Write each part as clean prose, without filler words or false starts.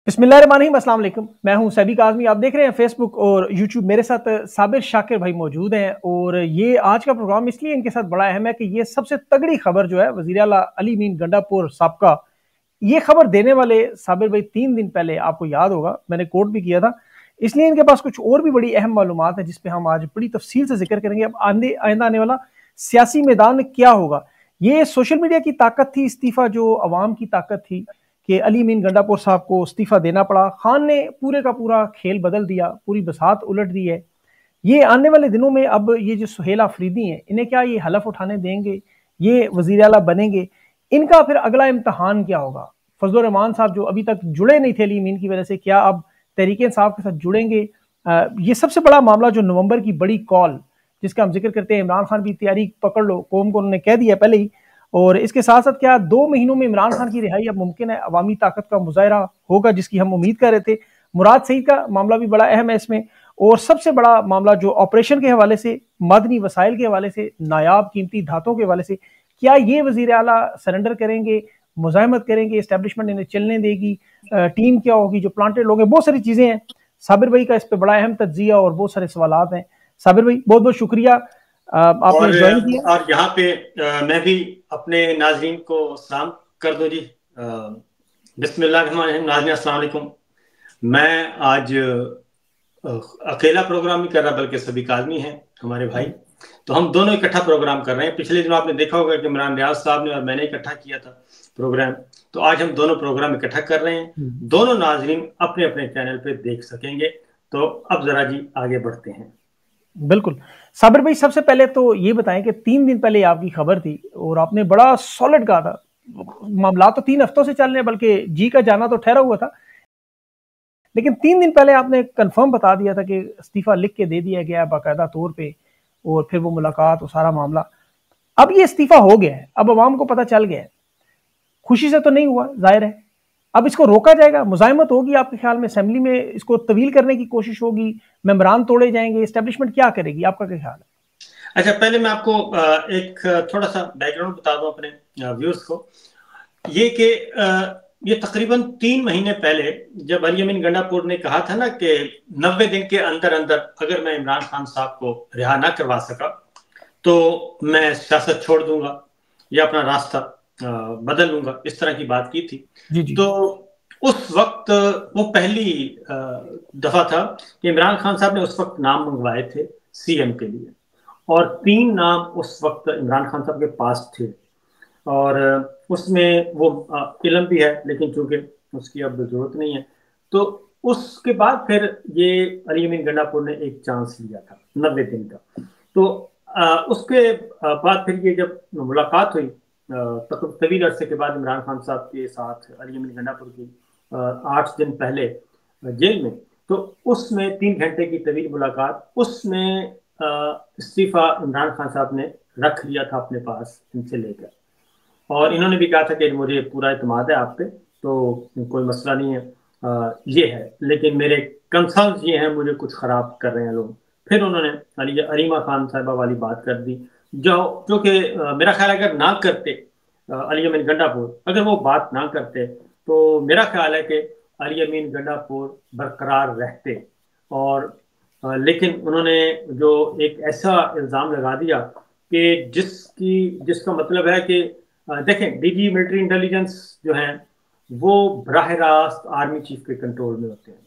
बिस्मिल्लाहिर्रहमानिर्रहीम, अस्सलाम वालेकुम। मैं हूं सैदी काज़मी। आप देख रहे हैं फेसबुक और यूट्यूब। मेरे साथ साबिर शाकिर भाई मौजूद हैं और ये आज का प्रोग्राम इसलिए इनके साथ बड़ा अहम है कि ये सबसे तगड़ी खबर जो है वज़ीर आला अली मीन गंडापुर साहब का, ये खबर देने वाले साबिर भाई 3 दिन पहले, आपको याद होगा मैंने कोट भी किया था, इसलिए इनके पास कुछ और भी बड़ी अहम मालूमात है जिसपे हम आज बड़ी तफसील से जिक्र करेंगे। अब आइंदा आने वाला सियासी मैदान में क्या होगा। ये सोशल मीडिया की ताकत थी, इस्तीफा जो अवाम की ताकत थी कि अली मीन गंडापुर साहब को इस्तीफा देना पड़ा। खान ने पूरे का पूरा खेल बदल दिया, पूरी बसात उलट दी है। ये आने वाले दिनों में अब ये जो सुहेल आफरीदी हैं, इन्हें क्या ये हलफ उठाने देंगे, ये वजीर आला बनेंगे, इनका फिर अगला इम्तहान क्या होगा। फजलुर रहमान साहब जो अभी तक जुड़े नहीं थे अली मीन की वजह से, क्या अब तहरीक इंसाफ के साथ जुड़ेंगे। ये सबसे बड़ा मामला जो नवंबर की बड़ी कॉल जिसका हम जिक्र करते हैं, इमरान खान की तैयारी पकड़ लो, कौम को उन्होंने कह दिया पहले ही। और इसके साथ साथ क्या 2 महीनों में इमरान खान की रिहाई अब मुमकिन है, अवामी ताकत का मुजाहरा होगा जिसकी हम उम्मीद कर रहे थे। मुराद सईद का मामला भी बड़ा अहम है इसमें। और सबसे बड़ा मामला जो ऑपरेशन के हवाले से, मदनी वसाइल के हवाले से, नायाब कीमती धातों के हवाले से, क्या ये वजीर आला सरेंडर करेंगे, मुजाहमत करेंगे, इस्टेब्लिशमेंट इन्हें चलने देगी, टीम क्या होगी, जो प्लांटेड लोग हैं, बहुत सारी चीजें हैं। साबिर भाई का इस पर बड़ा अहम तज्जिया और बहुत सारे सवालात हैं। साबिर भाई बहुत बहुत शुक्रिया, आपने ज्वाइन किया। और यहाँ पे मैं भी अपने नाजरीन को सलाम कर दूं जी। बिस्मिल्लाहिर्रहमानिर्रहीम। नाज़रीन अस्सलाम वालेकुम। मैं आज अकेला प्रोग्राम नहीं कर रहा, बल्कि सभी काज़मी हैं हमारे भाई, तो हम दोनों इकट्ठा प्रोग्राम कर रहे हैं। पिछले दिनों आपने देखा होगा कि इमरान रियाज साहब ने और मैंने इकट्ठा किया था प्रोग्राम, तो आज हम दोनों प्रोग्राम इकट्ठा कर रहे हैं। दोनों नाजरीन अपने अपने चैनल पे देख सकेंगे। तो अब जरा जी आगे बढ़ते हैं। बिल्कुल साबिर भाई, सबसे पहले तो ये बताएं कि 3 दिन पहले आपकी खबर थी और आपने बड़ा सॉलिड कहा था, मामला तो 3 हफ्तों से चल रहे हैं, बल्कि जी का जाना तो ठहरा हुआ था, लेकिन 3 दिन पहले आपने कंफर्म बता दिया था कि इस्तीफा लिख के दे दिया गया है बाकायदा तौर पे, और फिर वो मुलाकात और सारा मामला। अब ये इस्तीफा हो गया है, अब अवाम को पता चल गया है, खुशी से तो नहीं हुआ जाहिर है। अब इसको रोका जाएगा, मुजाहिमत होगी आपके ख्याल में, असेंबली में इसको तवील करने की कोशिश होगी, मेंबरान तोड़े जाएंगे, एस्टेब्लिशमेंट क्या करेगी, आपका क्या ख्याल है? अच्छा, पहले मैं आपको एक थोड़ा सा बैकग्राउंड बता दूं अपने व्यूअर्स को। ये तकरीबन 3 महीने पहले जब अली अमीन गंडापुर ने कहा था ना कि 90 दिन के अंदर अंदर अगर मैं इमरान खान साहब को रिहा ना करवा सका तो मैं सियासत छोड़ दूंगा या अपना रास्ता बदल लूंगा, इस तरह की बात की थी। जी। तो उस वक्त वो पहली दफा था कि इमरान खान साहब ने उस वक्त नाम मंगवाए थे सीएम के लिए, और 3 नाम उस वक्त इमरान खान साहब के पास थे, और उसमें वो इलम भी है, लेकिन चूंकि उसकी अब जरूरत नहीं है। तो उसके बाद फिर ये अली अमीन गंडापुर ने एक चांस लिया था 90 दिन का। तो उसके बाद फिर ये जब मुलाकात हुई तवील अरसे के बाद इमरान खान साहब के साथ अली अमीन गंडापुर की 8 दिन पहले जेल में, तो उसमें 3 घंटे की तवील मुलाकात, उसमें इस्तीफा इमरान खान साहब ने रख लिया था अपने पास इनसे लेकर, और इन्होंने भी कहा था कि मुझे पूरा इत्मीनान है आप पे, तो कोई मसला नहीं है। ये है, लेकिन मेरे कंसर्न्स ये हैं, मुझे कुछ खराब कर रहे हैं लोग। फिर उन्होंने अरीमा खान साहिबा वाली बात कर दी, जो कि मेरा ख्याल अगर ना करते अली अमीन गंडापुर, अगर वो बात ना करते तो मेरा ख्याल है कि अली अमीन गंडापुर बरकरार रहते। और लेकिन उन्होंने जो एक ऐसा इल्ज़ाम लगा दिया कि जिसका मतलब है कि देखें, डीजी मिलिट्री इंटेलिजेंस जो है वो बराह रास्त आर्मी चीफ के कंट्रोल में होते हैं,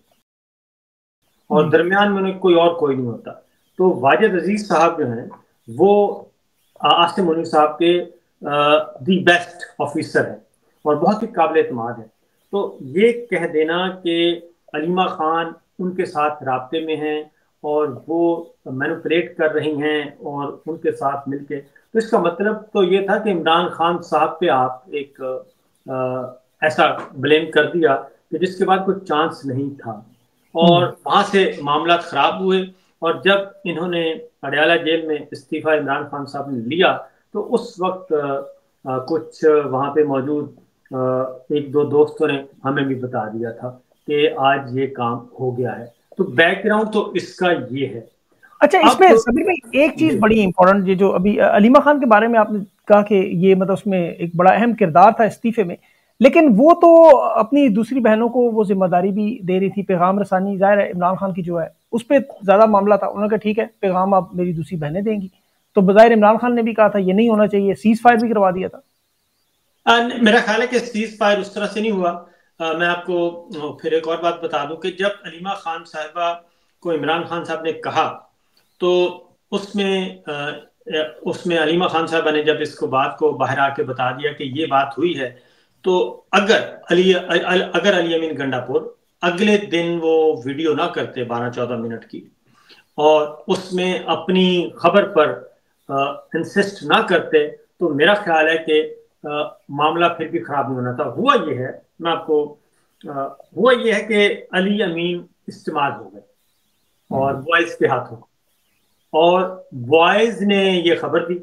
और दरमियान में उन्हें कोई नहीं होता। तो वाजिद अजीज साहब जो हैं वो आसिम मुनीर साहब के दी बेस्ट ऑफिसर हैं और बहुत ही काबिल एतमाद है। तो ये कह देना कि अलीमा खान उनके साथ राब्ते में हैं और वो मैनिपुलेट कर रही हैं और उनके साथ मिलके, तो इसका मतलब तो ये था कि इमरान खान साहब पे आप एक ऐसा ब्लेम कर दिया कि जिसके बाद कोई चांस नहीं था, और वहां से मामला खराब हुए। और जब इन्होंने अडयाला जेल में इस्तीफा इमरान खान साहब ने लिया, तो उस वक्त कुछ वहां पे मौजूद 1-2 दोस्तों ने हमें भी बता दिया था कि आज ये काम हो गया है। तो बैकग्राउंड तो इसका ये है। अच्छा, इसमें सबीर भाई एक चीज बड़ी इंपॉर्टेंट, ये जो अभी अलीमा खान के बारे में आपने कहा कि ये मतलब उसमें एक बड़ा अहम किरदार था इस्तीफे में, लेकिन वो तो अपनी दूसरी बहनों को वो जिम्मेदारी भी दे रही थी, पैगाम रसानी। जाहिर है इमरान खान की जो है उस पर ज्यादा मामला था। उन्होंने कहा ठीक है, पैगाम आप मेरी दूसरी बहनें देंगी। तो बजाय इमरान खान ने भी कहा था ये नहीं होना चाहिए, सीज फायर भी करवा दिया था। मेरा ख्याल है कि सीज फायर उस तरह से नहीं हुआ। मैं आपको फिर एक और बात बता दूं कि जब अलीमा खान साहिबा को इमरान खान साहब ने कहा, तो उसमें उसमें अलीमा खान साहबा ने जब इसको बात को बाहर आके बता दिया कि ये बात हुई है, तो अगर अली अमीन गंडापुर अगले दिन वो वीडियो ना करते 12-14 मिनट की, और उसमें अपनी खबर पर इंसिस्ट ना करते, तो मेरा ख्याल है कि मामला फिर भी खराब नहीं होना था। हुआ ये है, मैं आपको हुआ ये है कि अली अमीन इस्तेमाल हो गए और बॉयज के हाथों, और बॉयज ने ये खबर दी,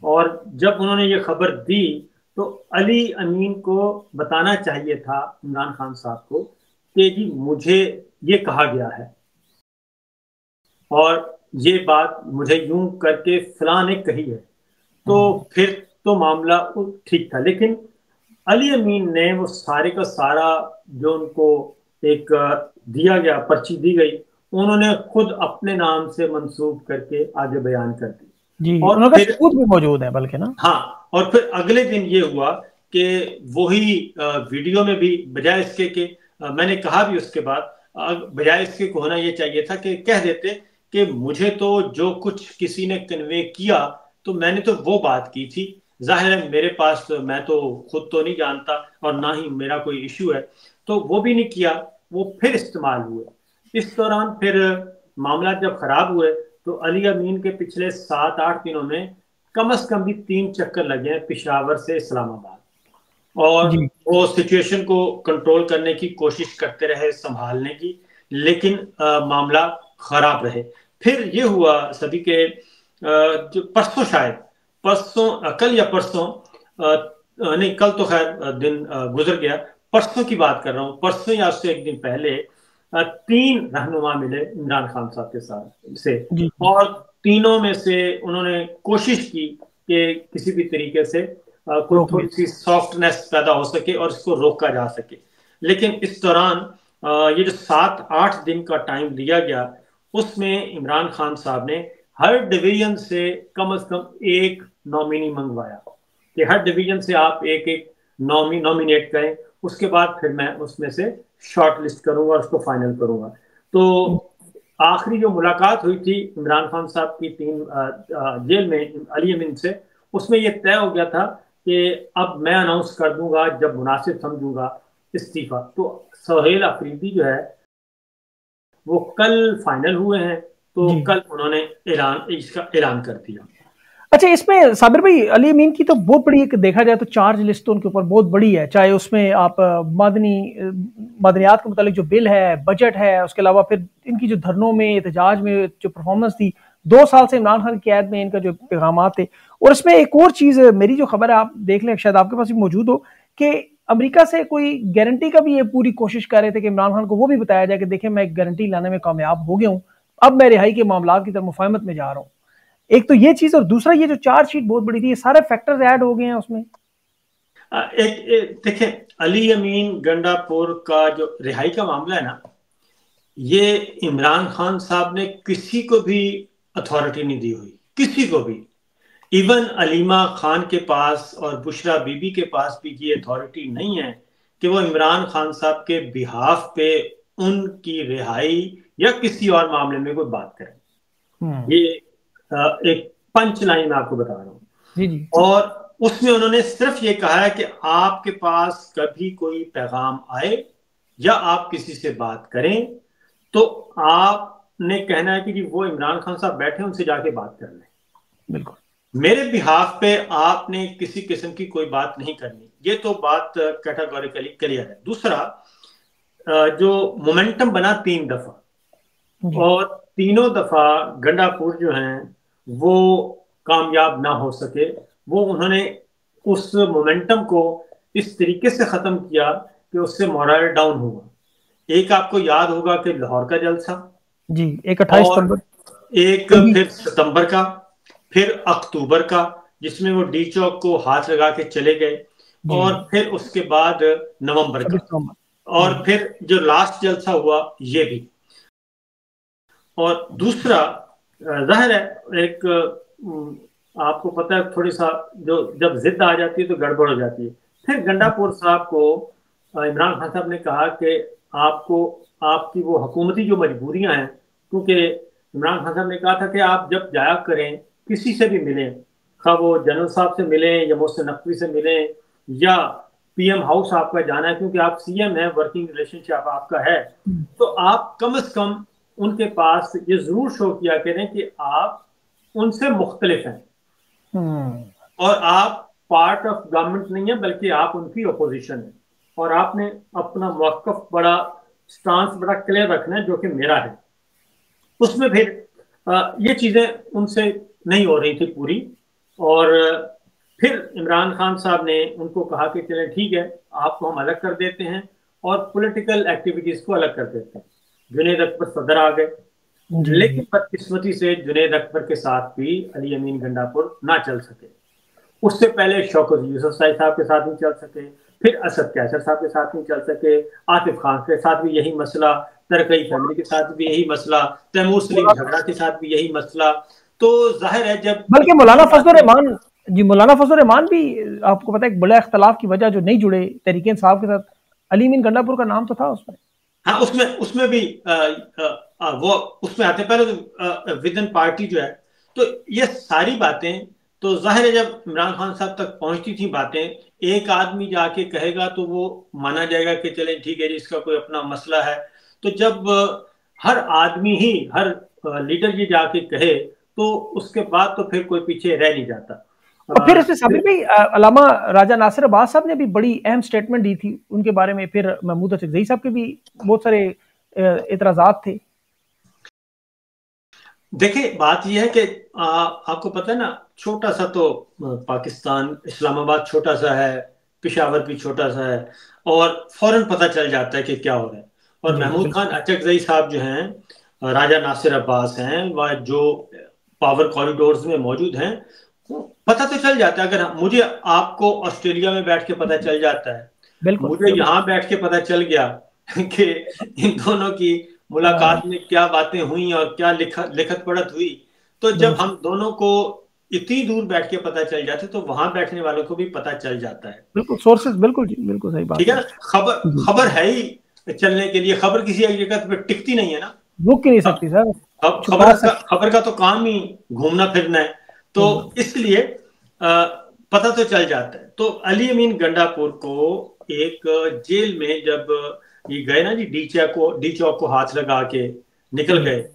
और जब उन्होंने ये खबर दी तो अली अमीन को बताना चाहिए था इमरान खान साहब को कि जी मुझे ये कहा गया है और ये बात मुझे यूं करके फलां ने कही है, तो फिर तो मामला ठीक था। लेकिन अली अमीन ने वो सारे का सारा जो उनको एक दिया गया, पर्ची दी गई, उन्होंने खुद अपने नाम से मंसूब करके आगे बयान कर दी। जी, और उनका फिर सबूत भी मौजूद है बल्कि ना। हाँ, और फिर अगले दिन ये हुआ कि वही वीडियो में भी बजाय इसके कि मैंने कहा भी उसके बाद, बजाय इसके को होना ये चाहिए था कि कह देते कि मुझे तो जो कुछ किसी ने कन्वे किया तो मैंने तो वो बात की थी, जाहिर है मेरे पास मैं तो खुद तो नहीं जानता और ना ही मेरा कोई इशू है, तो वो भी नहीं किया। वो फिर इस्तेमाल हुए। इस दौरान फिर मामला जब खराब हुए तो अली अमीन के पिछले 7-8 दिनों में कम से कम भी 3 चक्कर लगे हैं पेशावर से इस्लामाबाद, और जी वो सिचुएशन को कंट्रोल करने की कोशिश करते रहे, संभालने की, लेकिन मामला खराब रहे। फिर ये हुआ सभी के जो परसों, शायद परसों, कल या परसों, नहीं कल तो खैर दिन गुजर गया, परसों की बात कर रहा हूँ, परसों या उससे एक दिन पहले 3 रहनुमा मिले इमरान खान साहब के साथ से, जी और तीनों में से उन्होंने कोशिश की कि किसी भी तरीके से कोई रोक थोड़ी लिया। सी सॉफ्टनेस पैदा हो सके और इसको रोका जा सके। लेकिन इस दौरान ये जो 7-8 दिन का टाइम दिया गया, उसमें इमरान खान साहब ने हर डिवीजन से कम एक नॉमिनी मंगवाया कि हर डिवीजन से आप एक एक नॉमिनेट करें, उसके बाद फिर मैं उसमें से शॉर्ट लिस्ट करूंगा और उसको फाइनल करूंगा। तो आखिरी जो मुलाकात हुई थी इमरान खान साहब की टीम जेल में अली अमीन से, उसमें यह तय हो गया था कि अब मैं अनाउंस कर दूंगा जब मुनासिब समझूंगा इस्तीफा। तो सोहेल अफरीदी जो है वो कल फाइनल हुए हैं, तो जी, कल उन्होंने इसका ऐलान कर दिया। अच्छा, इसमें साबिर भाई अली अमीन की तो बहुत बड़ी, एक देखा जाए तो चार्ज लिस्ट तो उनके ऊपर बहुत बड़ी है। चाहे उसमें आप मादनियात के मुतालिक जो बिल है, बजट है, उसके अलावा फिर इनकी जो धरनों में, एहतजाज में जो परफॉर्मेंस थी, 2 साल से इमरान खान की कैद में इनका जो पैगाम थे। और इसमें एक और चीज, मेरी जो खबर है आप देख लें, शायद आपके पास भी मौजूद हो, कि अमेरिका से कोई गारंटी का भी ये पूरी कोशिश कर रहे थे कि इमरान खान को वो भी बताया जाए कि देखिए मैं एक गारंटी लाने में कामयाब हो गया हूँ, अब मैं रिहाई के मामला की तरफ मुफाहमत में जा रहा हूँ। एक तो ये चीज, और दूसरा ये जो चार्जशीट बहुत बड़ी थी, ये सारे फैक्टर्स ऐड हो गए हैं उसमें। देखें, अली अमीन गंडापुर का जो रिहाई का मामला है ना, ये इमरान खान साहब ने किसी को भी अथॉरिटी नहीं दी हुई, किसी को भी। इवन अलीमा खान के पास और बुशरा बीबी के पास भी ये अथॉरिटी नहीं है कि वो इमरान खान साहब के बिहाफ पे उनकी रिहाई या किसी और मामले में कोई बात करें। ये एक पंच लाइन मैं आपको बता रहा हूँ। जी जी। और उसमें उन्होंने सिर्फ ये कहा है कि आपके पास कभी कोई पैगाम आए या आप किसी से बात करें तो आपने कहना है कि जी वो इमरान खान साहब बैठे, उनसे जाके बात कर लें। बिल्कुल। मेरे बिहाफ पे आपने किसी किस्म की कोई बात नहीं करनी, ये तो बात कैटेगोरिकली क्लियर है। दूसरा, जो मोमेंटम बना 3 दफा, जी और तीनों दफा गंडापुर जो हैं वो कामयाब ना हो सके, वो उन्होंने उस मोमेंटम को इस तरीके से खत्म किया कि उससे मोरल डाउन हुआ। एक आपको याद होगा कि लाहौर का जलसा, जी, एक 28 सितंबर। एक फिर सितंबर का, फिर अक्टूबर का, जिसमें वो डी चौक को हाथ लगा के चले गए, और फिर उसके बाद नवंबर का, और फिर जो लास्ट जलसा हुआ ये भी। और दूसरा जाहिर है एक आपको पता है थोड़ी सा जो जब जिद आ जाती है तो गड़बड़ हो जाती है। फिर गंडापुर साहब को इमरान खान साहब ने कहा कि आपको आपकी वो हुकूमती जो मजबूरियां हैं, क्योंकि इमरान खान साहब ने कहा था कि आप जब जाया करें किसी से भी मिलें, खा वो जनरल साहब से मिलें या मोहसिन नकवी से मिलें या पीएम हाउस आपका जाना है, क्योंकि आप सीएम हैं, वर्किंग रिलेशनशिप आपका है, तो आप कम से कम उनके पास ये जरूर शो किया करें कि आप उनसे मुख्तलिफ हैं और आप पार्ट ऑफ गवर्नमेंट नहीं है बल्कि आप उनकी अपोजिशन है, और आपने अपना मौकफ बड़ा स्टांस बड़ा क्लियर रखना है जो कि मेरा है। उसमें फिर ये चीजें उनसे नहीं हो रही थी पूरी, और फिर इमरान खान साहब ने उनको कहा कि चलें ठीक है, आपको हम अलग कर देते हैं और पॉलिटिकल एक्टिविटीज को अलग कर देते हैं। जुनैद अकबर सदर आ गए, लेकिन बदकिस्मती से जुनैद अकबर के साथ भी अली अमीन गंडापुर ना चल सके। उससे पहले शौकत यूसुफ साहब के साथ नहीं चल सके, फिर असद कैसर साहब के साथ नहीं चल सके, आतिफ खान के साथ भी यही मसला, तरकई फैमिली के साथ भी यही मसला, तैमूर सलीम झगड़ा के साथ भी यही मसला। तो जाहिर है जब बल्कि मौलाना फजलुर रहमान जी, मौलाना फजलुर रहमान भी आपको पता है एक बड़ा इख्तलाफ की वजह जो नहीं जुड़े तहरीक इंसाफ के साथ, अली अमीन गंडापुर का नाम तो था उसमें। हाँ, उसमें भी वो उसमें आते पहले तो विद इन पार्टी जो है। तो ये सारी बातें तो जाहिर है जब इमरान खान साहब तक पहुंचती थी बातें, एक आदमी जाके कहेगा तो वो माना जाएगा कि चले ठीक है जी, इसका कोई अपना मसला है। तो जब हर आदमी ही हर लीडर ये जाके कहे तो उसके बाद तो फिर कोई पीछे रह नहीं जाता। और फिर इसमें साबिर भाई अलामा राजा नासिर अब्बास साहब ने भी बड़ी अहम स्टेटमेंट दी थी उनके बारे में, फिर महमूद अचकज़ई साहब के भी बहुत सारे एतराज़ात थे। देखिए बात यह है कि आपको पता है ना, छोटा सा तो पाकिस्तान, इस्लामाबाद छोटा सा है, पेशावर भी छोटा सा है, और फौरन पता चल जाता है कि क्या हो रहा है। और महमूद खान अचकज़ई साहब जो हैं, राजा नासिर अब्बास हैं, वह जो पावर कॉरिडोर्स में मौजूद हैं, पता तो चल जाता है। अगर मुझे आपको ऑस्ट्रेलिया में बैठ के पता चल जाता है, मुझे यहाँ बैठ के पता चल गया कि इन दोनों की मुलाकात में क्या बातें हुई और क्या लिखत पढ़त हुई, तो जब हम दोनों को इतनी दूर बैठ के पता चल जाते तो वहां बैठने वालों को भी पता चल जाता है। बिल्कुल सोर्सेज, बिल्कुल जी, बिल्कुल सही बात। ठीक है, खबर है ही चलने के लिए, खबर किसी एक जगह पे टिकती नहीं है ना, रुक ही नहीं सकती सर। खबर का तो काम ही घूमना फिरना है, तो इसलिए पता तो चल जाता है। तो अली अमीन गंडापुर को एक जेल में जब ये गए ना जी, डी चौक को हाथ लगा के निकल गए,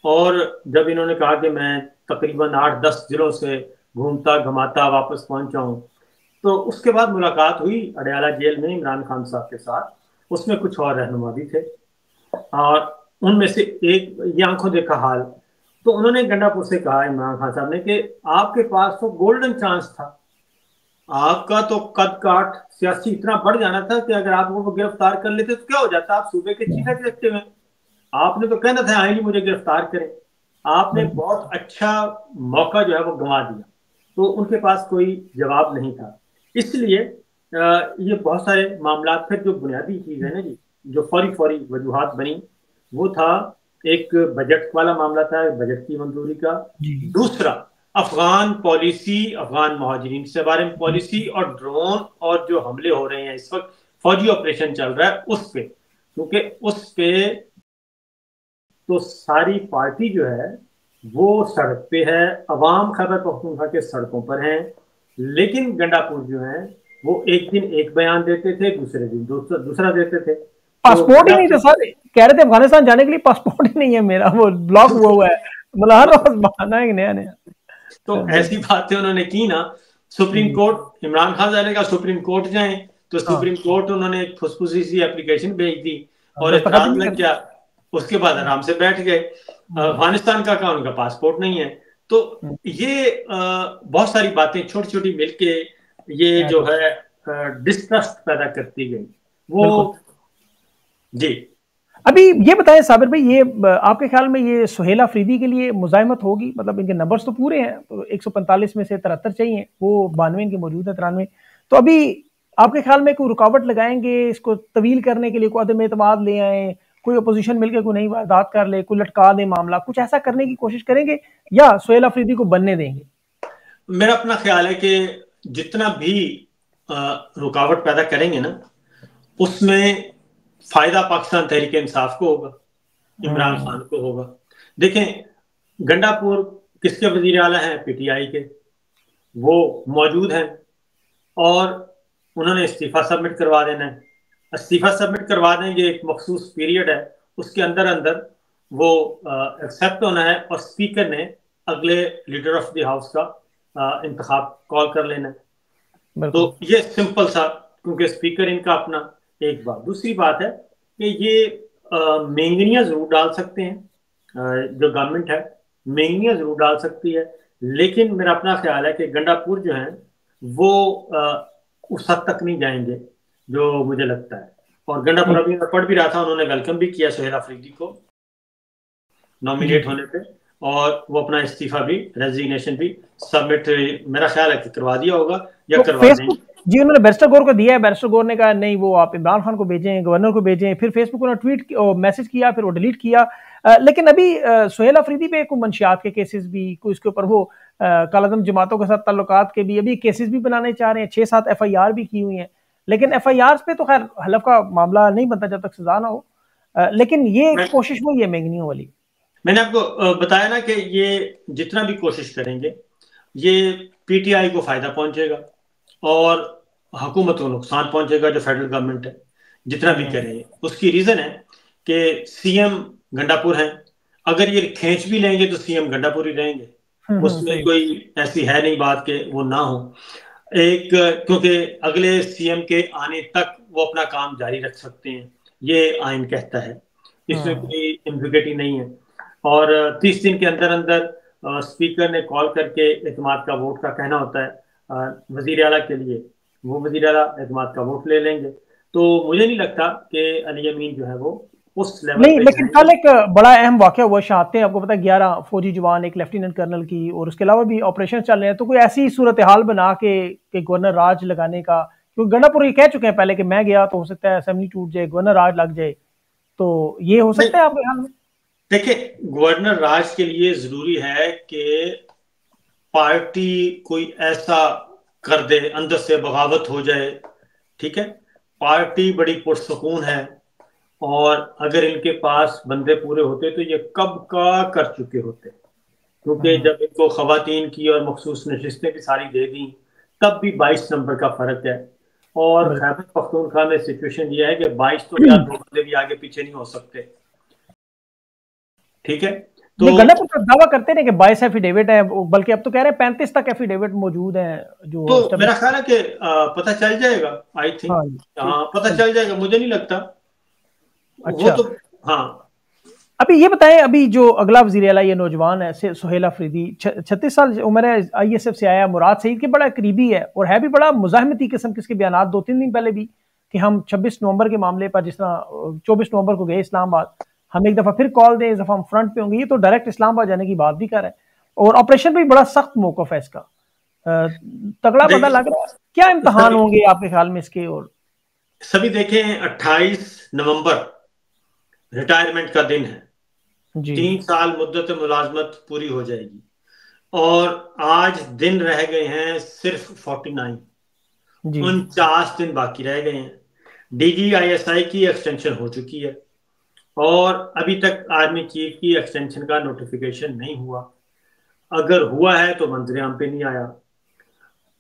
और जब इन्होंने कहा कि मैं तकरीबन 8-10 जिलों से घूमता घमाता वापस पहुंचा हूं, तो उसके बाद मुलाकात हुई अडयाला जेल में इमरान खान साहब के साथ। उसमें कुछ और रहनुमा भी थे, और उनमें से एक ये आंखों देखा हाल। तो उन्होंने गंडापुर से कहा इमरान खान साहब ने कि आपके पास तो गोल्डन चांस था, आपका तो कद काठ सियासी इतना बढ़ जाना था कि अगर आप वो गिरफ्तार कर लेते तो क्या हो जाता, आप सूबे के चीफ एग्जीक्यूटिव हैं, आपने तो कहना था आए ही मुझे गिरफ्तार करें। आपने बहुत अच्छा मौका जो है वो गंवा दिया। तो उनके पास कोई जवाब नहीं था, इसलिए ये बहुत सारे मामला। फिर जो बुनियादी चीज है ना जी, जो फौरी वजूहात बनी, वो था एक बजट वाला मामला था, बजट की मंजूरी का। दूसरा अफगान पॉलिसी, अफगान महाजरीन से बारे में पॉलिसी, और ड्रोन और जो हमले हो रहे हैं इस वक्त, फौजी ऑपरेशन चल रहा है उस पे, क्योंकि उस पे तो सारी पार्टी जो है वो सड़क पे है, अवाम खैबर पख्तूनख्वा के सड़कों पर हैं। लेकिन गंडापुर जो है वो एक दिन एक बयान देते थे, दूसरे दिन दूसरा देते थे। पासपोर्ट ही नहीं था सर, कह रहे थे अफगानिस्तान जाने के लिए पासपोर्ट ही नहीं है मेरा, वो ब्लॉक हुआ है, मतलब हर रोज बहाना है नया नया। तो ऐसी बातें उन्होंने की ना, सुप्रीम कोर्ट, इमरान खान जाने का सुप्रीम कोर्ट जाए, तो सुप्रीम कोर्ट उन्होंने फुसफुसी सी एप्लीकेशन भेज दी और एतराज लग गया, उसके बाद आराम से बैठ गए। अफगानिस्तान का उनका पासपोर्ट नहीं है। तो ये बहुत सारी बातें छोटी छोटी मिलके ये जो है डिस्ट्रस्ट पैदा करती गई वो जी। अभी ये बताएं साबिर भाई, ये आपके ख्याल में ये सुहेल अफरीदी के लिए मुजाहिमत होगी? मतलब इनके नंबर्स तो पूरे हैं, तो 145 में से 73 चाहिए, वो 92 इनके मौजूद है, 93। तो अभी आपके ख्याल में कोई रुकावट लगाएंगे इसको तवील करने के लिए, कोई अदम एतमाद ले आए, कोई अपोजिशन मिलकर कोई नई वारदात कर ले, कोई लटका दे मामला, कुछ ऐसा करने की कोशिश करेंगे या सुहेल अफरीदी को बनने देंगे? मेरा अपना ख्याल है कि जितना भी रुकावट पैदा करेंगे ना, उसमें फायदा पाकिस्तान तहरीक इंसाफ को होगा, इमरान खान को होगा। देखें, गंडापुर किसके वजीर आला हैं? पीटीआई के। वो मौजूद हैं और उन्होंने इस्तीफा सबमिट करवा देना है। इस्तीफा सबमिट करवा देंगे, एक मखसूस पीरियड है, उसके अंदर अंदर वो एक्सेप्ट होना है और स्पीकर ने अगले लीडर ऑफ द हाउस का इंतखाब कॉल कर लेना है। तो ये सिंपल सा, क्योंकि स्पीकर इनका अपना। एक बात, दूसरी बात है कि ये मेंगनियां जरूर डाल सकते हैं, जो गवर्नमेंट है मेंगनियां जरूर डाल सकती है, लेकिन मेरा अपना ख्याल है कि गंडापुर जो है वो उस हद तक नहीं जाएंगे जो मुझे लगता है। और गंडापुर अभी मैं पढ़ भी रहा था, उन्होंने वेलकम भी किया सुहेल अफरीदी को नॉमिनेट होने पे, और वो अपना इस्तीफा भी, रेजिग्नेशन भी सबमिट मेरा ख्याल है कि करवा दिया होगा या तो करवा देंगे। जी, उन्होंने बैरिस्टर गौर को दिया है, बैरिस्टर गौर ने कहा नहीं वो आप इमरान खान को भेजें, गवर्नर को भेजें, फिर फेसबुक ने ट्वीट मैसेज किया, फिर वो डिलीट किया। लेकिन अभी सुहेल अफरीदी पे कोई मंशियात के केसेस भी, कोई इसके ऊपर वो कालादम जमातों के साथ ताल्लुकात के भी अभी केसेस भी बनाने चाह रहे हैं, 6-7 FIR भी की हुई हैं। लेकिन FIR पे तो खैर हलफ का मामला नहीं बनता जब तक सजा ना हो, लेकिन ये कोशिश वही है मेंगनियों वाली। मैंने आपको बताया ना कि ये जितना भी कोशिश करेंगे ये पीटीआई को फायदा पहुंचेगा और हुकूमत को नुकसान पहुंचेगा, जो फेडरल गवर्नमेंट है जितना भी करेंगे। उसकी रीजन है कि सीएम गंडापुर हैं, अगर ये खींच भी लेंगे तो सीएम गंडापुर ही रहेंगे, उसमें कोई ऐसी है नहीं बात कि वो ना हो। एक, क्योंकि अगले सीएम के आने तक वो अपना काम जारी रख सकते हैं, ये आइन कहता है, इसमें कोई एम्बिग्युइटी नहीं है। और 30 दिन के अंदर अंदर स्पीकर ने कॉल करके एतमाद का वोट का कहना होता है वजीर आला के लिए, वो वजीर आला एतमाद का वोट ले लेंगे। तो मुझे नहीं लगता कि अली अमीन जो है वो उस लेवल नहीं, पे लेकिन कल एक बड़ा अहम वाकया हुआ शाहते हैं, आपको पता है 11 फौजी जवान, एक लेफ्टिनेंट कर्नल की, और उसके अलावा भी ऑपरेशन चल रहे हैं। तो कोई ऐसी सूरत हाल बना के गवर्नर राज लगाने का, क्योंकि गंडापुर ये कह चुके हैं पहले कि मैं गया तो हो सकता है असेंबली टूट जाए, गवर्नर राज लग जाए, तो ये हो सकता है आपके ख्याल में? देखिए, गवर्नर राज के लिए जरूरी है कि पार्टी कोई ऐसा कर दे, अंदर से बगावत हो जाए, ठीक है। पार्टी बड़ी पुरसकून है और अगर इनके पास बंदे पूरे होते तो ये कब का कर चुके होते, क्योंकि जब इनको खवातीन की और मखसूस नशिस्तें भी सारी दे दी तब भी 22 नंबर का फर्क है। और खैबर पख्तूनख्वा में सिचुएशन ये है कि 22 तो क्या, 2 बंदे भी आगे पीछे नहीं हो सकते, ठीक है। तो गंडापुर का दावा करते हैं कि 22 एफिडेविट है, बल्कि अब तो कह रहे हैं 35 तक एफिडेविट मौजूद हैं जो, तो मेरा ख्याल है कि पता चल जाएगा, आई थिंक। हाँ, पता चल जाएगा, मुझे नहीं लगता। अच्छा। वो तो हाँ। अभी ये बताएं, अभी जो अगला वजीर आला ये नौजवान है सुहेल अफरीदी, 36 साल उम्र है, ISF से आया, मुराद सईद के बड़ा करीबी है और है भी बड़ा मुजाहमती किस्म के बयान 2-3 दिन पहले भी कि हम 26 नवंबर के मामले पर, जिस तरह 24 नवंबर को गए इस्लामाबाद, हम एक दफा फिर कॉल दें, इस दफा हम फ्रंट पे होंगे। ये तो डायरेक्ट इस्लामाबाद जाने की बात भी कर रहा है और ऑपरेशन भी बड़ा सख्त मौकफ है इसका, तगड़ा पता लग रहा है। क्या इम्तहान होंगे आपके ख्याल में इसके? और सभी देखें, 28 नवंबर रिटायरमेंट का दिन है, 3 साल मुद्दत मुलाजमत पूरी हो जाएगी और आज दिन रह गए हैं सिर्फ 49, 49 दिन बाकी रह गए हैं। DGISI की एक्सटेंशन हो चुकी है और अभी तक आर्मी चीफ की एक्सटेंशन का नोटिफिकेशन नहीं हुआ, अगर हुआ है तो मंजर आम पे नहीं आया।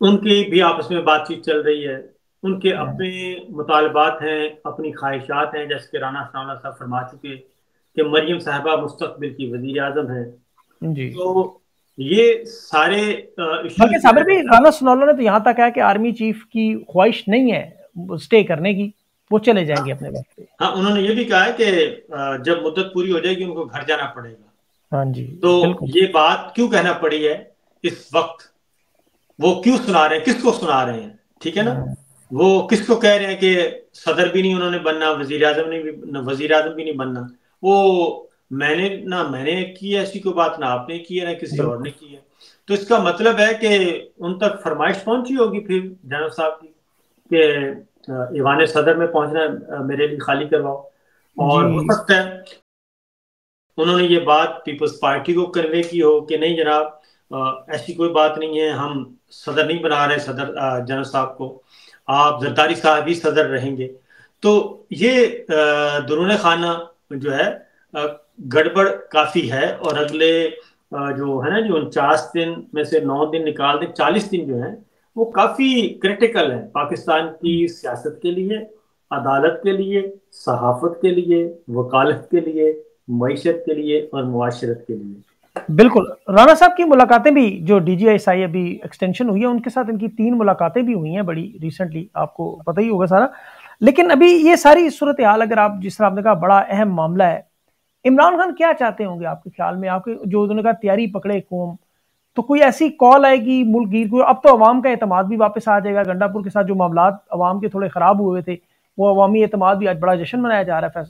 उनकी भी आपस में बातचीत चल रही है, उनके अपने मुतालबात हैं, अपनी ख्वाहिशात हैं, जैसे कि राना सनाउल्लाह साहब फरमा चुके कि मरियम साहबा मुस्तकबिल की वजीर आजम है। तो ये सारे साबिर भी, राना सनाउल्लाह ने तो यहाँ तक है कि आर्मी चीफ की ख्वाहिश नहीं है स्टे करने की, वो चले जाएंगे अपने वक्त पे। हाँ, उन्होंने ये भी कहा है कि जब मुद्दत पूरी हो जाएगी उनको घर जाना पड़ेगा। हाँ जी। तो ये बात क्यों कहना पड़ी है इस वक्त, वो क्यों सुना रहे हैं, किसको सुना रहे हैं, ठीक है ना। वो किसको कह रहे हैं कि सदर भी नहीं उन्होंने बनना, वजीर आजम भी नहीं बनना। वो मैंने की ऐसी कोई बात, ना आपने की है ना किसी और ने की है। तो इसका मतलब है कि उन तक फरमाइश पहुंची होगी फिर जनरल साहब की कि ईवान सदर में पहुंचना मेरे लिए खाली करवाओ। और हो सकता है उन्होंने ये बात पीपल्स पार्टी को कन्वे की हो कि नहीं जनाब, ऐसी कोई बात नहीं है, हम सदर नहीं बना रहे सदर जनरल साहब को, आप जरदारी साहब ही सदर रहेंगे। तो ये दरूने खाना जो है गड़बड़ काफी है। और अगले जो है ना, जो 49 दिन में से 9 दिन निकाल दें, 40 दिन जो है वो काफी क्रिटिकल है पाकिस्तान की सियासत के लिए, अदालत के लिए, सहाफत के लिए, वकालत के लिए, मईशत के लिए और मुआशरत के लिए। बिल्कुल। राणा साहब की मुलाकातें भी, जो DGSI अभी एक्सटेंशन हुई है, उनके साथ इनकी 3 मुलाकातें भी हुई हैं बड़ी रिसेंटली, आपको पता ही होगा सारा। लेकिन अभी ये सारी सूरत हाल, अगर आप जिस तरह आपने कहा बड़ा अहम मामला है, इमरान खान क्या चाहते होंगे आपके ख्याल में? आपके जो उन्होंने कहा तैयारी पकड़े कौम, तो कोई ऐसी कॉल आएगी मुल्क गिर को? अब तो अवाम का एतमाद भी वापस आ जाएगा। गंडापुर के साथ जो मामलात अवाम के थोड़े खराब हुए थे, वो अवामी एतमाद भी आज बड़ा जश्न मनाया जा रहा है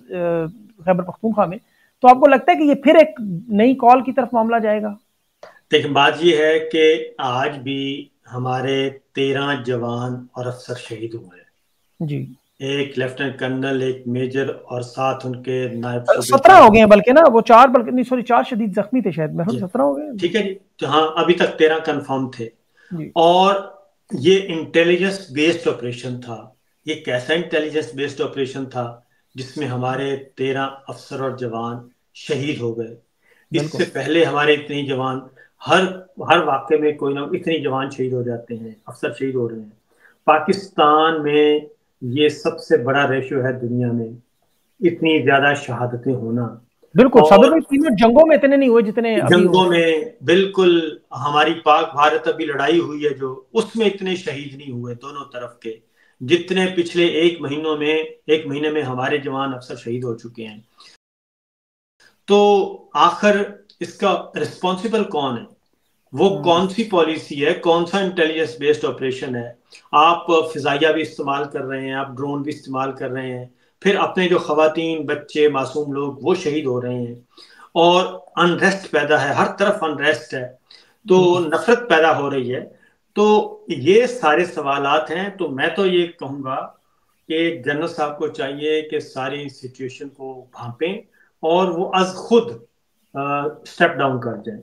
खैबर पख्तूनख्वा में। तो आपको लगता है कि ये फिर एक नई कॉल की तरफ मामला जाएगा? देखिए, बात ये है कि आज भी हमारे 13 जवान और अफसर शहीद हुए हैं जी। एक लेफ्टिनेंट कर्नल, एक मेजर और 7 उनके नायब 17 हो गए हैं बल्कि ना, वो 4 बल्कि नहीं, सॉरी 4 शदीद जख्मी थे शायद, मैं 17 हो गए। ठीक है जी। तो हाँ, अभी तक 13 कंफर्म थे। जी। और ये इंटेलिजेंस बेस्ड ऑपरेशन था। ये कैसा इंटेलिजेंस बेस्ड ऑपरेशन था जिसमें हमारे 13 अफसर और जवान शहीद हो गए। इससे पहले हमारे इतने जवान, हर हर वाक़े में कोई ना इतने जवान शहीद हो जाते हैं, अफसर शहीद हो रहे हैं। पाकिस्तान में ये सबसे बड़ा रेशियो है दुनिया में, इतनी ज्यादा शहादतें होना। बिल्कुल साबिर भाई, तीनों जंगों में इतने नहीं हुए जितने अभी जंगों में, बिल्कुल। हमारी पाक भारत अभी लड़ाई हुई है जो, उसमें इतने शहीद नहीं हुए दोनों तरफ के जितने पिछले 1 महीने में हमारे जवान अफसर शहीद हो चुके हैं। तो आखिर इसका रिस्पॉन्सिबल कौन है? वो कौन सी पॉलिसी है, कौन सा इंटेलिजेंस बेस्ड ऑपरेशन है? आप फिजाइया भी इस्तेमाल कर रहे हैं, आप ड्रोन भी इस्तेमाल कर रहे हैं, फिर अपने जो खवातीन, बच्चे, मासूम लोग वो शहीद हो रहे हैं, और अनरेस्ट पैदा है, हर तरफ अनरेस्ट है, तो नफरत पैदा हो रही है। तो ये सारे सवालात हैं। तो मैं तो ये कहूँगा कि जनरल साहब को चाहिए कि सारी सिचुएशन को भांपें और वो अज खुद स्टेप डाउन कर जाएं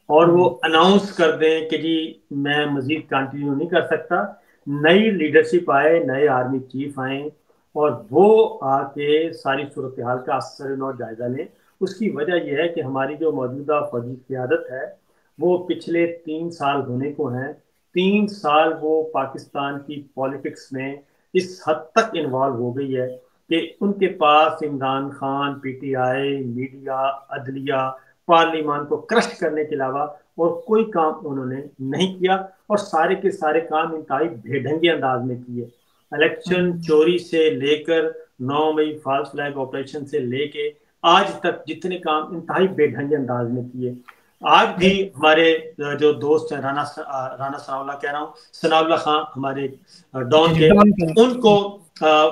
और वो अनाउंस कर दें कि जी मैं मजीद कंटिन्यू नहीं कर सकता। नई लीडरशिप आए, नए आर्मी चीफ आए और वो आके सारी सूरत हाल का असर और जायजा लें। उसकी वजह यह है कि हमारी जो मौजूदा फौजी क़यादत है वो पिछले 3 साल होने को हैं। 3 साल वो पाकिस्तान की पॉलिटिक्स में इस हद तक इन्वॉल्व हो गई है कि उनके पास इमरान खान, PTI, मीडिया, अदलिया, पार्लिमान को क्रश करने के अलावा और कोई काम उन्होंने नहीं किया, और सारे के सारे काम इंतहाई बेढंगे अंदाज में किए। इलेक्शन चोरी से लेकर 9 मई फॉल्स फ्लैग ऑपरेशन से लेके आज तक जितने काम इंतहाई बेढंगे अंदाज में किए। आज भी हमारे जो दोस्त हैं, राणा सनाउल्लाह कह रहा हूँ, सनाउल्लाह खान, हमारे डॉन के, उनको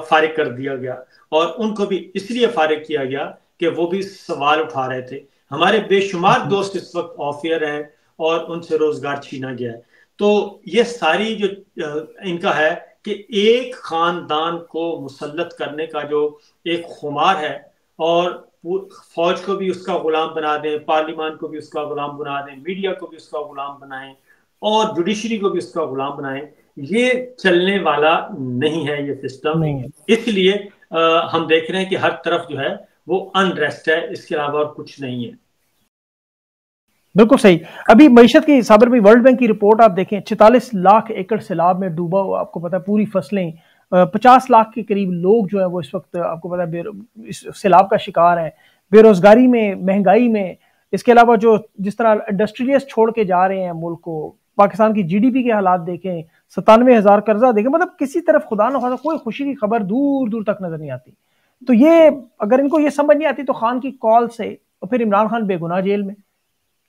फारिग कर दिया गया, और उनको भी इसलिए फारिग किया गया कि वो भी सवाल उठा रहे थे। हमारे बेशुमार दोस्त इस वक्त ऑफियर हैं और उनसे रोजगार छीना गया है। तो ये सारी जो इनका है कि एक खानदान को मुसल्लत करने का जो एक खुमार है, और फौज को भी उसका गुलाम बना दें, पार्लिमान को भी उसका गुलाम बना दें, मीडिया को भी उसका गुलाम बनाएं और जुडिशरी को भी उसका गुलाम बनाएं, ये चलने वाला नहीं है ये सिस्टम। इसलिए हम देख रहे हैं कि हर तरफ जो है वो अनरेस्ट है, इसके अलावा और कुछ नहीं है। बिल्कुल सही। अभी मईशत की, साबिर भाई, वर्ल्ड बैंक की रिपोर्ट आप देखें, 46 लाख एकड़ सैलाब में डूबा हुआ, आपको पता है पूरी फसलें, 50 लाख के करीब लोग जो है वो इस वक्त आपको पता है इस सैलाब का शिकार है, बेरोजगारी में, महंगाई में। इसके अलावा जो जिस तरह इंडस्ट्रियलिस्ट छोड़ के जा रहे हैं मुल्क को, पाकिस्तान की GDP के हालात देखें, 97,000 कर्जा देखें, मतलब किसी तरफ खुदा न खासा कोई खुशी की खबर दूर दूर तक नजर नहीं आती। तो ये अगर इनको ये समझ नहीं आती तो खान की कॉल से, और फिर इमरान खान बेगुनाह जेल में,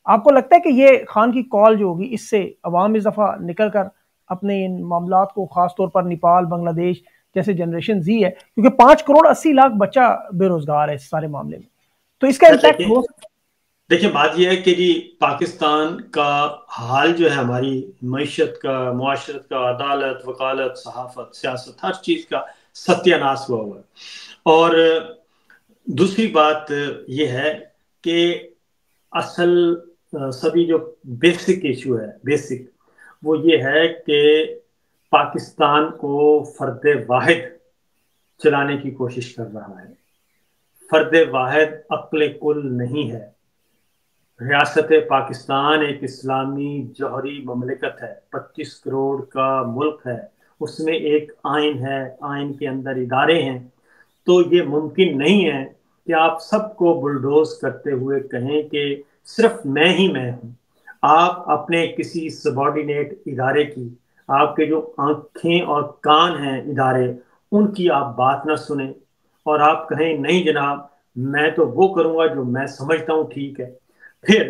आपको लगता है कि ये खान की कॉल जो होगी, इससे अवाम इस दफा निकल कर अपने इन मामलात को, खासतौर पर नेपाल, बांग्लादेश जैसे जनरेशन Z है, क्योंकि 5 करोड़ 80 लाख बच्चा बेरोजगार है इस सारे मामले में, तो इसका इम्पैक्ट हो सकता है? देखिए, बात यह है कि जी पाकिस्तान का हाल जो है, हमारी मईशत का, मुआशरत का, अदालत, वकालत, सहाफत, सियासत, हर चीज का सत्यानाश हुआ हुआ है। और दूसरी बात यह है कि असल सभी जो बेसिक इशू है, बेसिक वो ये है कि पाकिस्तान को फर्द वाहिद चलाने की कोशिश कर रहा है। फर्द वाहिद अक्ल कुल नहीं है। रियासत पाकिस्तान एक इस्लामी जौहरी ममलिकत है, 25 करोड़ का मुल्क है, उसमें एक आइन है, आइन के अंदर इदारे हैं। तो ये मुमकिन नहीं है कि आप सबको बुलडोज करते हुए कहें कि सिर्फ मैं हूं। आप अपने किसी सबॉर्डिनेट इदारे की, आपके जो आंखें और कान हैं इदारे, उनकी आप बात ना सुने और आप कहें नहीं जनाब, मैं तो वो करूंगा जो मैं समझता हूं ठीक है। फिर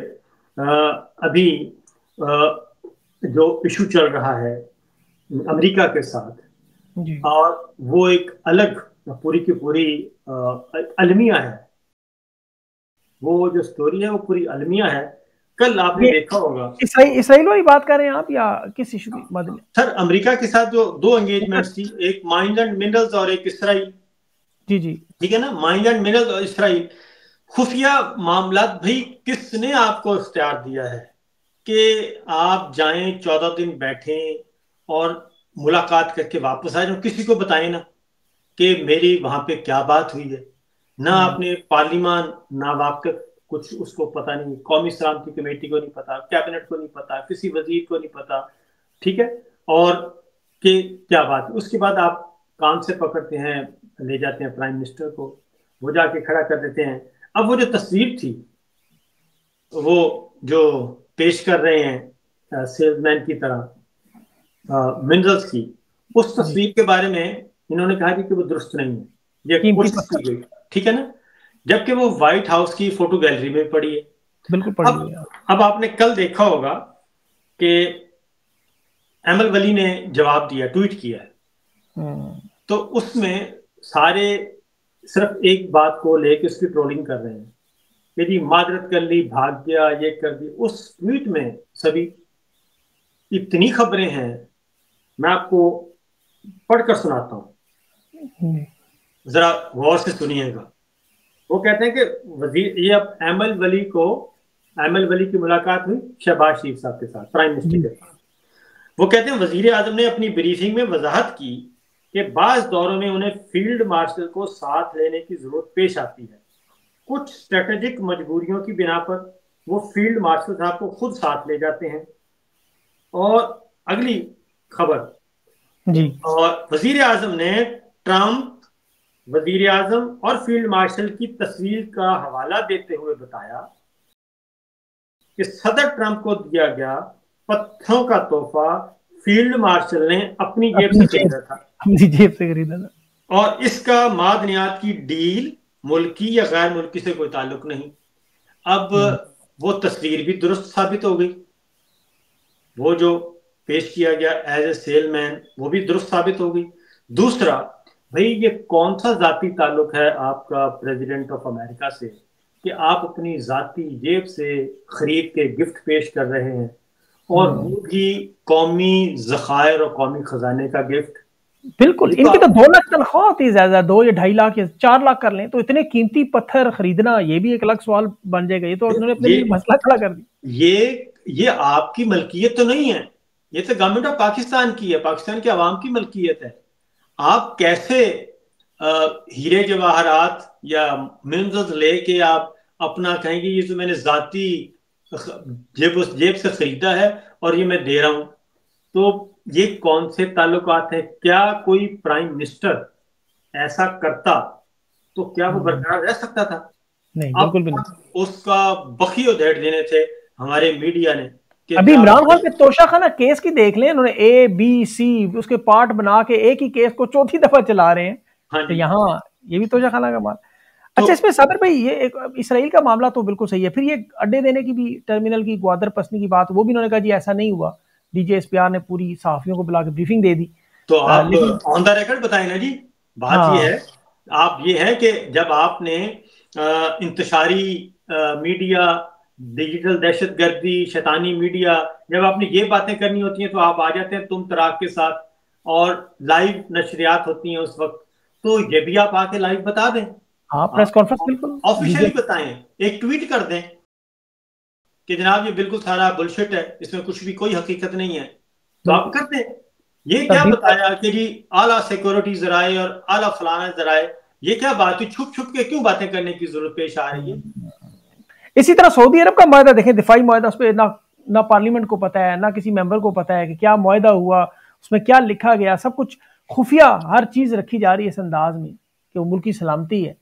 अभी जो इशू चल रहा है अमेरिका के साथ, जी और वो एक अलग पूरी की पूरी अलमिया है। वो जो स्टोरी है वो पूरी अलमिया है। कल आपने ये देखा होगा। इसराइल वाली बात कर रहे हैं आप या किस इशू की बात? सर, अमेरिका के साथ जो दो एंगेजमेंट्स थी, एक माइंस एंड मिनरल्स और एक इसराइल। जी जी ठीक है ना, माइंस एंड मिनरल्स और इसराइल। खुफिया मामलात भाई, किसने आपको इख्तियार दिया है कि आप जाएं, 14 दिन बैठें और मुलाकात करके वापस आ जाओ? किसी को बताएं ना कि मेरी वहां पे क्या बात हुई है। ना आपने पार्लियामान, ना वाकिफ, कुछ उसको पता नहीं, कौमी सलामती कमेटी को नहीं पता, कैबिनेट को नहीं पता, किसी वजीर को नहीं पता। ठीक है। और कि क्या बात, उसके बाद आप काम से पकड़ते हैं, ले जाते हैं प्राइम मिनिस्टर को, वो जाके खड़ा कर देते हैं। अब वो जो तस्वीर थी, वो जो पेश कर रहे हैं सेल्समैन की तरह मिनरल्स की, उस जी तस्वीर के बारे में इन्होंने कहा कि वो दुरुस्त नहीं है, ये कीमती कोशिश की पत्थर गई। ठीक है ना, जबकि वो व्हाइट हाउस की फोटो गैलरी में पड़ी है। बिल्कुल पड़ी अब हुई है। अब आपने कल देखा होगा कि एमल वली ने जवाब दिया, ट्वीट किया है। हम्म, तो उसमें सारे सिर्फ एक बात को लेकर उसकी ट्रोलिंग कर रहे हैं कि जी मादरत कर ली, भाग गया, ये कर दी। उस ट्वीट में सभी इतनी खबरें हैं, मैं आपको पढ़कर सुनाता हूँ, जी जरा गौर से सुनिएगा। वो कहते हैं कि वजीर, ये अब एमल वली की मुलाकात हुई शहबाज शरीफ साहब के साथ, प्राइम मिनिस्टर जी के साथ। वो कहते हैं वजीर आजम ने अपनी ब्रीफिंग में वजाहत की कि बाज दौरों में उन्हें फील्ड मार्शल को साथ लेने की जरूरत पेश आती है। कुछ स्ट्रेटेजिक मजबूरियों की बिना पर वो फील्ड मार्शल साहब को खुद साथ ले जाते हैं। और अगली खबर, जी और वजीर आजम ने ट्रंप, वजीर आजम और फील्ड मार्शल की तस्वीर का हवाला देते हुए बताया कि सदर ट्रंप को दिया गया पत्थरों का तोहफा फील्ड मार्शल ने अपनी जेब अपनी से जेब, खरीदा था, अपनी जेब से खरीदा था। और इसका मादनियात की डील मुल्की या गैर मुल्की से कोई ताल्लुक नहीं। अब हम्म, वो तस्वीर भी दुरुस्त साबित हो गई, वो जो पेश किया गया एज ए सेलमैन वो भी दुरुस्त साबित हो गई। दूसरा, भाई ये कौन सा जाती ताल्लुक है आपका प्रेसिडेंट ऑफ अमेरिका से कि आप अपनी जाती जेब से खरीद के गिफ्ट पेश कर रहे हैं, और हम्म, वो भी कौमी जखायर और कौमी खजाने का गिफ्ट। बिल्कुल। ये तो इनकी तो आप, 2 लाख तनख्वाह होती है, ज्यादा 2 या 2.5 लाख या 4 लाख कर लें तो इतने कीमती पत्थर खरीदना ये भी एक अलग सवाल बन जाएगा। ये तो उन्होंने अपने ये लिए मसला खड़ा कर दिया। ये आपकी मलकियत तो नहीं है, ये तो गवर्नमेंट ऑफ पाकिस्तान की है, पाकिस्तान के अवाम की मलकियत है। आप कैसे हीरे जवाहरात या मिनरल्स लेके आप अपना कहेंगे ये तो मैंने जाती जेब से खरीदा है और ये मैं दे रहा हूं? तो ये कौन से ताल्लुकात हैं? क्या कोई प्राइम मिनिस्टर ऐसा करता तो क्या वो हम्म, बरकरार रह सकता था? नहीं अब बिल्कुल भी नहीं। तक उसका बखी उधेड़ देने थे हमारे मीडिया ने कि अभी क्या इमरान खान भाई। के तोशाखाना केस की देख लें, उन्होंने A B C उसके पार्ट बना के एक ही केस को चौथी दफा चला रहे हैं। हाँ तो जी। यहाँ ये भी तोशाखाना का माल। तो अच्छा, इसमें साबिर भाई ये एक इसराइल का मामला तो बिल्कुल सही है। फिर ये अड्डे देने की भी, टर्मिनल की ग्वादर पसनी की बात, वो भी उन्होंने कहा जी ऐसा नहीं हुआ। DGSPR ने पूरी सहाफियों को बुला के ब्रीफिंग दे दी। तो आप लेकिन ऑन द रिकॉर्ड बताएं ना जी। बात ये हाँ, है, आप ये है कि जब आपने इंतशारी मीडिया डिजिटल दहशतगर्दी, शैतानी मीडिया, जब आपने ये बातें करनी होती हैं तो आप आ जाते हैं तुम तराक के साथ, और लाइव नशरियात होती हैं उस वक्त, तो ये भी आप आके लाइव बता दें, हाँ, प्रेस आप कॉन्फ्रेंस बिल्कुल ऑफिशियली लीजिए। बताएं, एक ट्वीट कर दें कि जनाब ये बिल्कुल सारा बुलशिट है, इसमें कुछ भी कोई हकीकत नहीं है, तो आप बिल्कुल कर दें। ये क्या तब्दील कर। बताया कि जी आला सिक्योरिटी जराए और आला फलाना जराए, ये क्या बात है, छुप छुप के क्यों बातें करने की जरूरत पेश आ रही है? इसी तरह सऊदी अरब का मायदा देखें, दिफाई मायदा, उस पर ना ना पार्लियामेंट को पता है, ना किसी मेंबर को पता है कि क्या मायदा हुआ, उसमें क्या लिखा गया, सब कुछ खुफिया हर चीज रखी जा रही है इस अंदाज में कि वो मुल्क की सलामती है।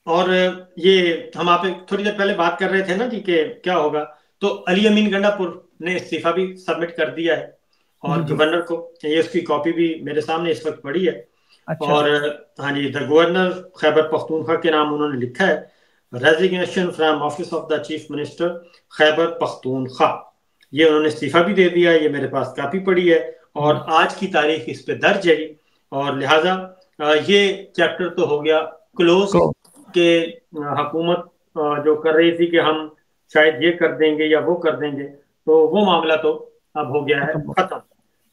और ये हम आप थोड़ी देर पहले बात कर रहे थे ना जी कि क्या होगा, तो अली अमीन गंडापुर ने इस्तीफा भी सबमिट कर दिया है, जी और जी। गवर्नर को, ये उसकी कॉपी भी मेरे सामने इस वक्त पड़ी है। अच्छा। और हाँ जी, द गवर्नर खैबर पख्तूनख्वा के नाम उन्होंने लिखा है, resignation from office of the chief minister Khyber Pakhtunkhwa, ये उन्होंने इस्तीफा भी दे दिया है, ये मेरे पास कापी पड़ी है, और आज की तारीख इस पे दर्ज है जी। और लिहाजा ये चैप्टर तो हो गया क्लोज, को के हुकूमत जो कर रही थी कि हम शायद ये कर देंगे या वो कर देंगे, तो वो मामला तो अब हो गया है खत्म हो। खत्म।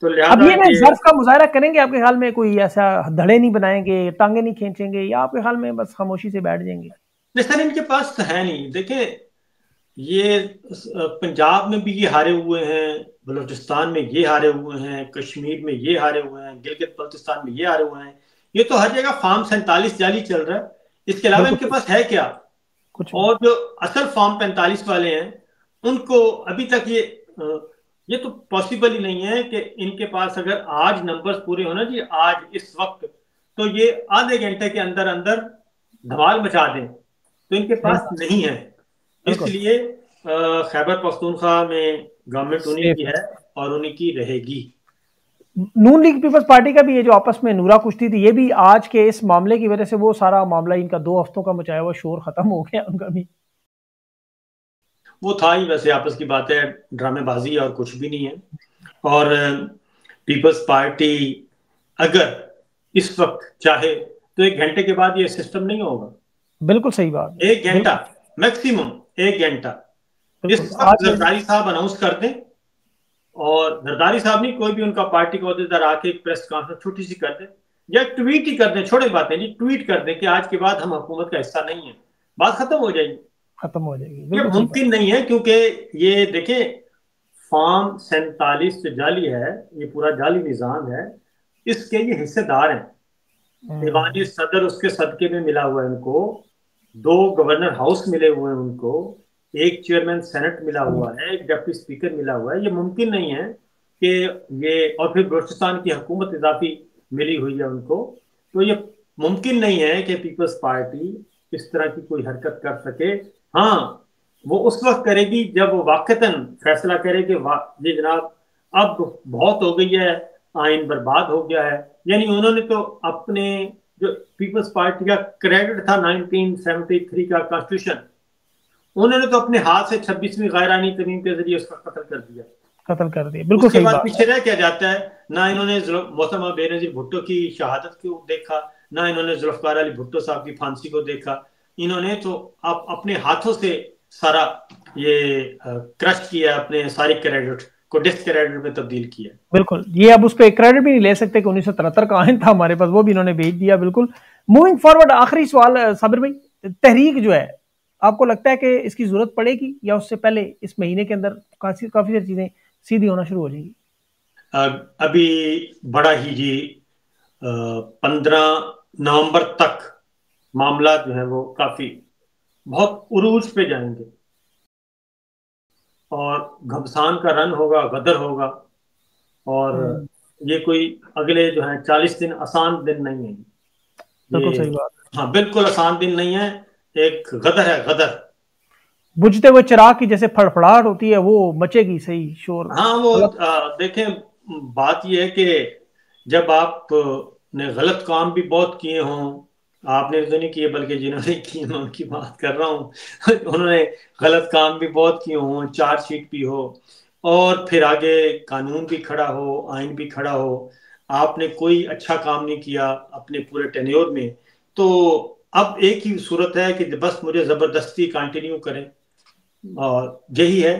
तो अब लिहाजा ये ना ये ज़र्फ का मुजाहरा करेंगे आपके ख्याल में, कोई ऐसा धड़े नहीं बनाएंगे, टांगे नहीं खींचेंगे, या आपके ख्याल में बस खामोशी से बैठ जाएंगे? नहीं सर, इनके पास तो है नहीं, देखें ये पंजाब में भी ये हारे हुए हैं, बलूचिस्तान में ये हारे हुए हैं, कश्मीर में ये हारे हुए हैं, गिलगित बल्तिस्तान में ये हारे हुए हैं, ये तो हर जगह फार्म 47 जाली चल रहा है, इसके अलावा बिल्कुल इनके सही। पास है क्या? कुछ भी नहीं। और जो असल फॉर्म 45 वाले हैं, उनको अभी तक ये तो पॉसिबल ही नहीं है कि इनके पास अगर आज नंबर्स पूरे होना जी, आज इस वक्त, तो ये आधे घंटे के अंदर अंदर धमाल मचा दें, तो इनके सही पास बात। नहीं है। बिल्कुल इसलिए खैबर पख्तूनख्वा में गवर्नमेंट उन्हीं सेफ की है। है और उन्हीं की रहेगी। नून लीग पीपल्स पार्टी का भी ये जो आपस में नूरा कुश्ती थी, ये भी आज के इस मामले की वजह से, वो सारा मामला इनका 2 हफ्तों का मचाया हुआ शोर खत्म हो गया उनका भी। वो था ही वैसे आपस की बात है, ड्रामेबाजी है और कुछ भी नहीं है। और पीपल्स पार्टी अगर इस वक्त चाहे तो 1 घंटे के बाद ये सिस्टम नहीं होगा। बिल्कुल सही बात है। 1 घंटा, बिल्कुल मैक्सिमम 1 घंटा। इस बिल्कुल वक्त आज जरदारी साहब अनाउंस कर दें, और जरदारी साहब नहीं, कोई भी उनका पार्टी का अहदेदार आके एक प्रेस कॉन्फ्रेंस छोटी सी कर दें, या ट्वीट ही कर दें, छोड़े बातें जी, ट्वीट कर दें कि आज के बाद हम हुकूमत का हिस्सा नहीं है, बात खत्म हो जाएगी। खत्म हो जाएगी। ये बिल्कुल सही बात। मुमकिन नहीं है, क्योंकि ये देखें, फॉर्म 47 जो जाली है, ये पूरा जाली निजाम है, इसके ये हिस्सेदार हैं। ईवानी सदर उसके सदके में मिला हुआ है उनको, 2 गवर्नर हाउस मिले हुए हैं उनको, एक चेयरमैन सेनेट मिला हुआ है, एक डिप्टी स्पीकर मिला हुआ है। ये मुमकिन नहीं है कि ये, और फिर बलूचिस्तान की हुकूमत इजाफी मिली हुई है उनको, तो ये मुमकिन नहीं है कि पीपल्स पार्टी इस तरह की कोई हरकत कर सके। हाँ, वो उस वक्त करेगी जब वो वाकतन फैसला करे कि ये जनाब अब बहुत हो गई है, आइन बर्बाद हो गया है। यानी उन्होंने तो अपने, जो पीपल्स पार्टी का क्रेडिट था 1973 का कॉन्स्टिट्यूशन, उन्होंने तो अपने हाथ से 26वीं गैरानी तरमीम के जरिए उसका कत्ल कर दिया। कत्ल कर दिए, बिल्कुल उसके सही बाद बात है। पीछे रह क्या जाता है? ना इन्होंने मोहतरमा बेनजीर भुट्टो की शहादत को देखा, ना इन्होंने जुल्फकार अली भुट्टो साहब की फांसी को देखा। इन्होंने तो अपने हाथों से सारा ये क्रश किया, अपने सारे क्रेडिट को डिस्क्रेडिट में तब्दील किया। बिल्कुल, ये अब उस पर क्रेडिट भी नहीं ले सकते कि 1973 का आइन था हमारे पास, वो भी इन्होंने भेज दिया। बिल्कुल। मूविंग फॉरवर्ड, आखिरी सवाल साबिर भाई, तहरीक जो है, आपको लगता है कि इसकी जरूरत पड़ेगी, या उससे पहले इस महीने के अंदर काफी काफी सारी चीजें सीधी होना शुरू हो जाएंगी? अभी बड़ा ही जी 15 नवंबर तक मामला जो है वो काफी बहुत उरूज पे जाएंगे, और घमसान का रन होगा, गदर होगा, और ये कोई अगले जो है 40 दिन आसान दिन नहीं है बिल्कुल ये। सही बात। हाँ, बिल्कुल आसान दिन नहीं है, एक गदर है, गदर। बुझते हुए चिराग की जैसे फड़फड़ाहट होती है, वो मचेगी, सही शोर। हाँ, वो गलत। देखें, बात ये है कि जब आप ने गलत काम भी बहुत किए हों, आपने तो नहीं किए बल्कि जिन्होंने किए मैं उनकी बात कर रहा हूँ उन्होंने गलत काम भी बहुत किए हों, चार्जशीट भी हो, और फिर आगे कानून भी खड़ा हो, आइन भी खड़ा हो, आपने कोई अच्छा काम नहीं किया अपने पूरे टेन्योर में, तो अब एक ही सूरत है कि बस मुझे जबरदस्ती कंटिन्यू करें। और यही है,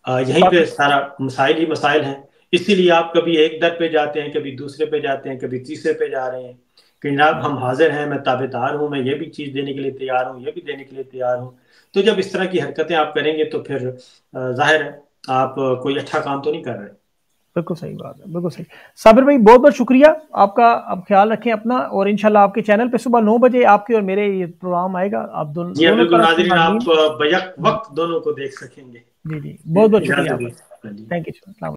यहीं पे सारा मसाइल ही मसाइल हैं। इसीलिए आप कभी एक दर पे जाते हैं, कभी दूसरे पे जाते हैं, कभी तीसरे पे जा रहे हैं कि जनाब हम हाजिर हैं, मैं ताबेदार हूँ, मैं ये भी चीज़ देने के लिए तैयार हूँ, ये भी देने के लिए तैयार हूँ। तो जब इस तरह की हरकतें आप करेंगे तो फिर जाहिर है आप कोई अच्छा काम तो नहीं कर रहे। बिल्कुल सही बात है, बिल्कुल सही। साबिर भाई बहुत बहुत शुक्रिया आपका। आप ख्याल रखें अपना, और इंशाल्लाह आपके चैनल पे सुबह 9 बजे आपके और मेरे ये प्रोग्राम आएगा। आप जी दोनों बिल्कुल तरफ के नाज़रीन, आप नाज़रीन। बैक वक्त दोनों को देख सकेंगे। जी जी, बहुत बहुत शुक्रिया इजाज़त आपका। दीजिए। Thank you.